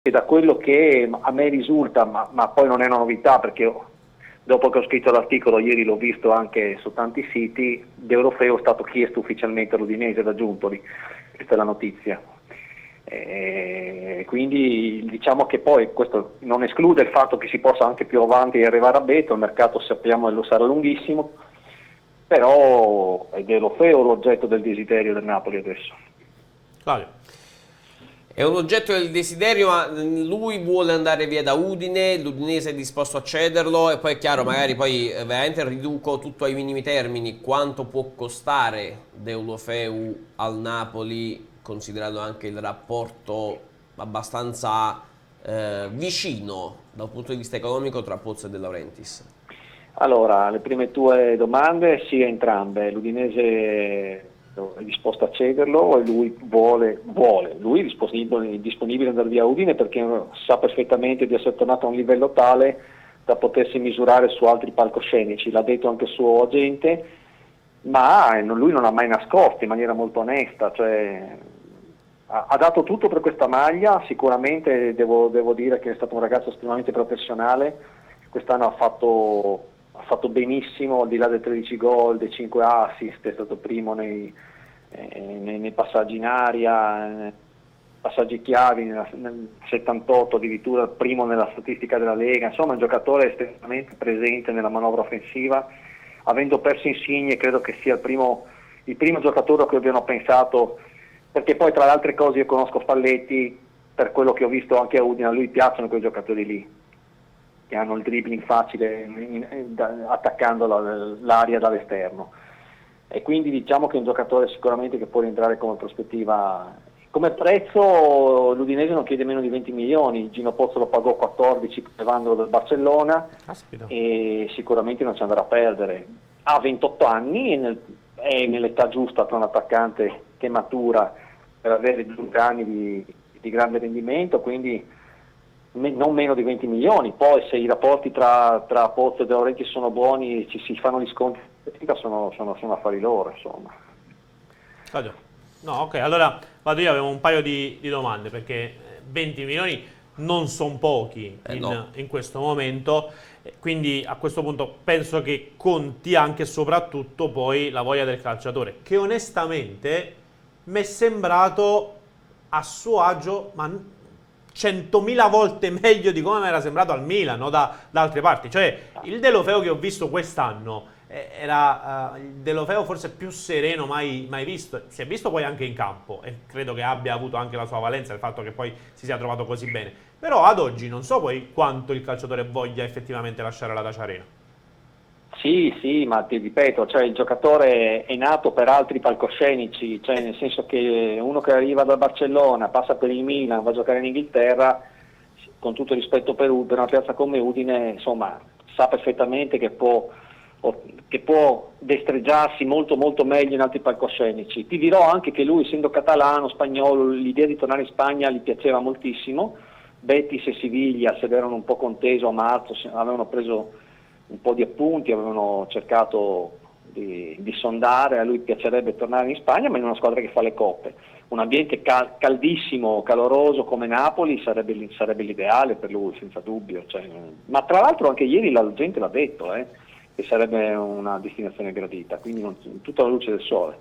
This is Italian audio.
e da quello che a me risulta, ma poi non è una novità perché dopo che ho scritto l'articolo ieri l'ho visto anche su tanti siti, Deulofeu è stato chiesto ufficialmente all'Udinese da Giuntoli, questa è la notizia. Quindi diciamo che poi questo non esclude il fatto che si possa anche più avanti arrivare a Beto, il mercato sappiamo che lo sarà lunghissimo, però è Deulofeu l'oggetto del desiderio del Napoli adesso. Claudio. È un oggetto del desiderio, ma lui vuole andare via da Udine, l'Udinese è disposto a cederlo e poi è chiaro, magari poi veramente riduco tutto ai minimi termini, quanto può costare Deulofeu al Napoli, considerando anche il rapporto abbastanza vicino dal punto di vista economico tra Pozzo e De Laurentiis. Allora, le prime tue domande, sì, entrambe. L'Udinese è disposto a cederlo e lui lui è disponibile ad andare via a Udine perché sa perfettamente di essere tornato a un livello tale da potersi misurare su altri palcoscenici, l'ha detto anche il suo agente, ma lui non ha mai nascosto in maniera molto onesta, cioè ha dato tutto per questa maglia, sicuramente devo dire che è stato un ragazzo estremamente professionale, quest'anno ha fatto benissimo, al di là dei 13 gol, dei 5 assist, è stato primo nei passaggi in aria, passaggi chiavi, nel 78 addirittura primo nella statistica della Lega, insomma è un giocatore estremamente presente nella manovra offensiva, avendo perso Insigne credo che sia il primo giocatore a cui abbiano pensato, perché poi tra le altre cose io conosco Spalletti, per quello che ho visto anche a Udine, a lui piacciono quei giocatori lì, che hanno il dribbling facile attaccando l'area dall'esterno, e quindi diciamo che è un giocatore sicuramente che può rientrare come prospettiva. Come prezzo l'Udinese non chiede meno di 20 milioni, Gino Pozzo lo pagò 14 levandolo dal Barcellona. Caspita. E sicuramente non ci andrà a perdere, ha 28 anni e è nell'età giusta per un attaccante che matura per avere 2 anni di grande rendimento, quindi non meno di 20 milioni. Poi se i rapporti tra Pozzo e De Laurentiis sono buoni e ci si fanno gli sconti, sono affari loro, insomma. No, ok, allora vado io, avevo un paio di domande perché 20 milioni non sono pochi No. in questo momento, quindi a questo punto penso che conti anche e soprattutto poi la voglia del calciatore, che onestamente mi è sembrato a suo agio, ma 100.000 volte meglio di come mi era sembrato al Milan, no? Da altre parti. Cioè, il Deulofeu che ho visto quest'anno era il Deulofeu forse più sereno mai visto. Si è visto poi anche in campo e credo che abbia avuto anche la sua valenza il fatto che poi si sia trovato così bene. Però ad oggi non so poi quanto il calciatore voglia effettivamente lasciare la Dacia Arena. Sì, ma ti ripeto, cioè il giocatore è nato per altri palcoscenici, cioè nel senso che uno che arriva dal Barcellona, passa per il Milan, va a giocare in Inghilterra, con tutto il rispetto per una piazza come Udine, insomma, sa perfettamente che può destreggiarsi molto molto meglio in altri palcoscenici. Ti dirò anche che lui, essendo catalano, spagnolo, l'idea di tornare in Spagna gli piaceva moltissimo. Betis e Siviglia si erano un po' conteso a marzo, avevano preso un po' di appunti, avevano cercato di sondare, a lui piacerebbe tornare in Spagna, ma in una squadra che fa le coppe. Un ambiente caldissimo, caloroso come Napoli sarebbe l'ideale per lui, senza dubbio. Cioè, ma tra l'altro anche ieri la gente l'ha detto, che sarebbe una destinazione gradita, quindi tutta la luce del sole.